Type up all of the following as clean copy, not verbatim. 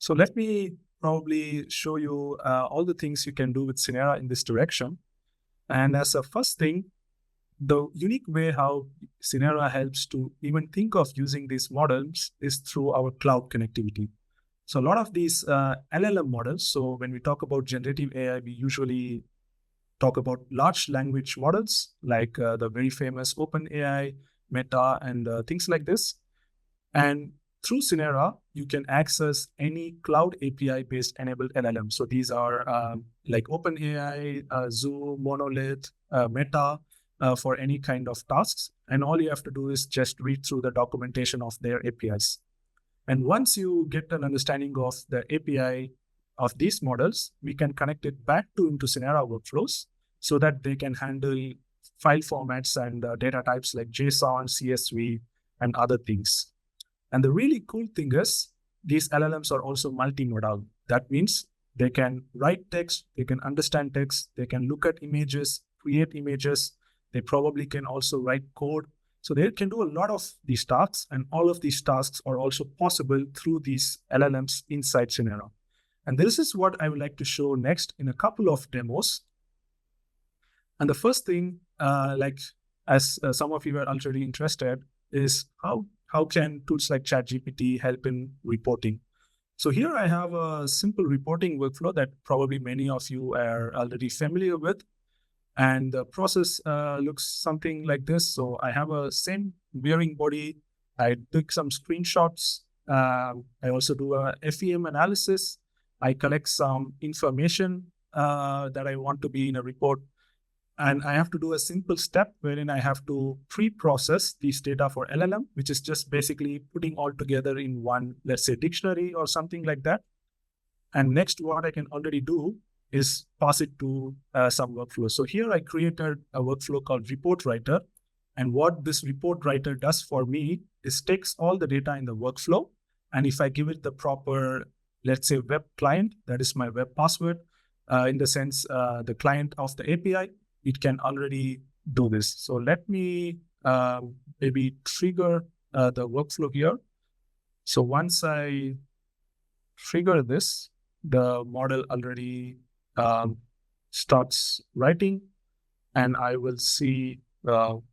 So let me probably show you all the things you can do with Synera in this direction. And as a first thing, the unique way how Synera helps to even think of using these models is through our cloud connectivity. So a lot of these LLM models, so when we talk about generative AI, we usually talk about large language models like the very famous OpenAI, Meta, and things like this. And through Synera, you can access any cloud API-based enabled LLM. So these are like OpenAI, Zoom, Monolith, Meta for any kind of tasks. And all you have to do is just read through the documentation of their APIs. And once you get an understanding of the API of these models, we can connect it back into Synera workflows so that they can handle file formats and data types like JSON, CSV, and other things. And the really cool thing is these LLMs are also multimodal. That means they can write text, they can understand text, they can look at images, create images. They probably can also write code. So they can do a lot of these tasks, and all of these tasks are also possible through these LLMs inside Synera. And this is what I would like to show next in a couple of demos. And the first thing, as some of you are already interested, is how can tools like ChatGPT help in reporting? So here I have a simple reporting workflow that probably many of you are already familiar with. And the process looks something like this. So I have a same bearing body. I took some screenshots. I also do a FEM analysis. I collect some information that I want to be in a report. And I have to do a simple step wherein I have to pre-process these data for LLM, which is just basically putting all together in one, let's say, dictionary or something like that. And next, what I can already do is pass it to some workflow. So here I created a workflow called Report Writer. And what this Report Writer does for me is takes all the data in the workflow. And if I give it the proper, let's say, web client, that is my web password, in the sense the client of the API, it can already do this. So let me maybe trigger the workflow here. So once I trigger this, the model already starts writing, and I will see all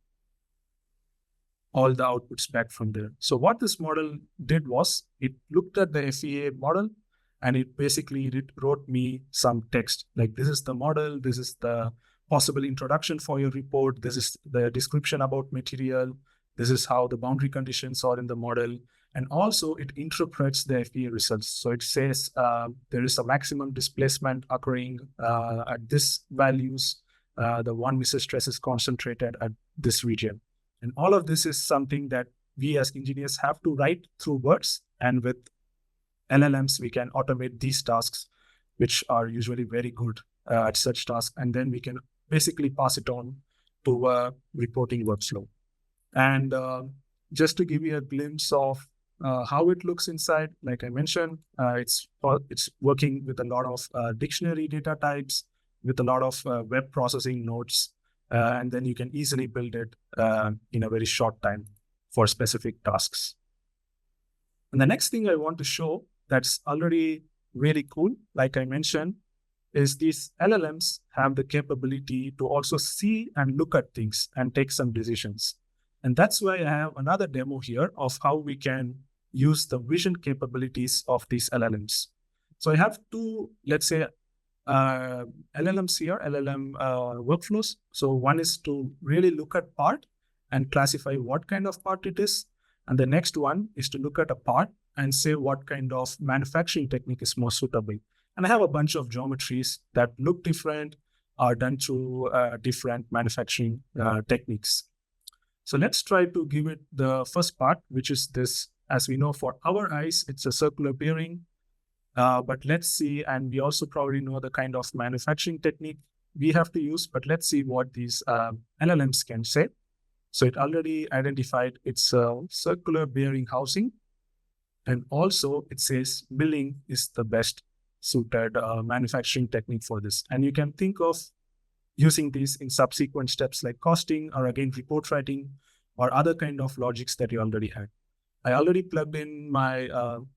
the outputs back from there. So what this model did was it looked at the FEA model, and it basically wrote me some text like, this is the model, this is the possible introduction for your report, this is the description about material, this is how the boundary conditions are in the model. And also it interprets the FEA results. So it says there is a maximum displacement occurring at this values. The one missile stress is concentrated at this region. And all of this is something that we as engineers have to write through words. And with LLMs, we can automate these tasks, which are usually very good at such tasks. And then we can basically pass it on to a reporting workflow. And just to give you a glimpse of how it looks inside, like I mentioned, it's working with a lot of dictionary data types, with a lot of web processing nodes, and then you can easily build it in a very short time for specific tasks. And the next thing I want to show that's already really cool, like I mentioned, is these LLMs have the capability to also see and look at things and take some decisions. And that's why I have another demo here of how we can use the vision capabilities of these LLMs. So I have two, let's say, LLMs here, LLM workflows. So one is to really look at part and classify what kind of part it is. And the next one is to look at a part and say what kind of manufacturing technique is most suitable. And I have a bunch of geometries that look different, are done through different manufacturing techniques. So let's try to give it the first part, which is this. As we know, for our eyes, it's a circular bearing. But let's see, and we also probably know the kind of manufacturing technique we have to use, but let's see what these LLMs can say. So it already identified it's a circular bearing housing. And also it says milling is the best suited manufacturing technique for this. And you can think of using these in subsequent steps like costing or again report writing or other kind of logics that you already had. I already plugged in my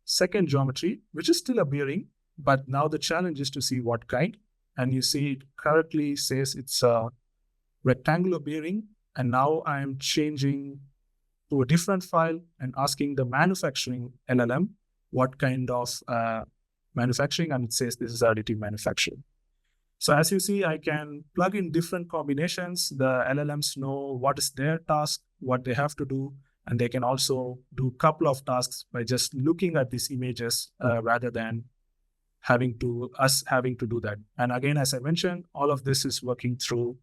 second geometry, which is still a bearing, but now the challenge is to see what kind. And you see it correctly says it's a rectangular bearing. And now I'm changing to a different file and asking the manufacturing LLM what kind of manufacturing, and it says this is additive manufacturing. So as you see, I can plug in different combinations. The LLMs know what is their task, what they have to do, and they can also do a couple of tasks by just looking at these images rather than having to do that. And again, as I mentioned, all of this is working through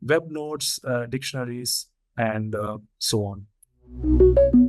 web nodes, dictionaries, and so on.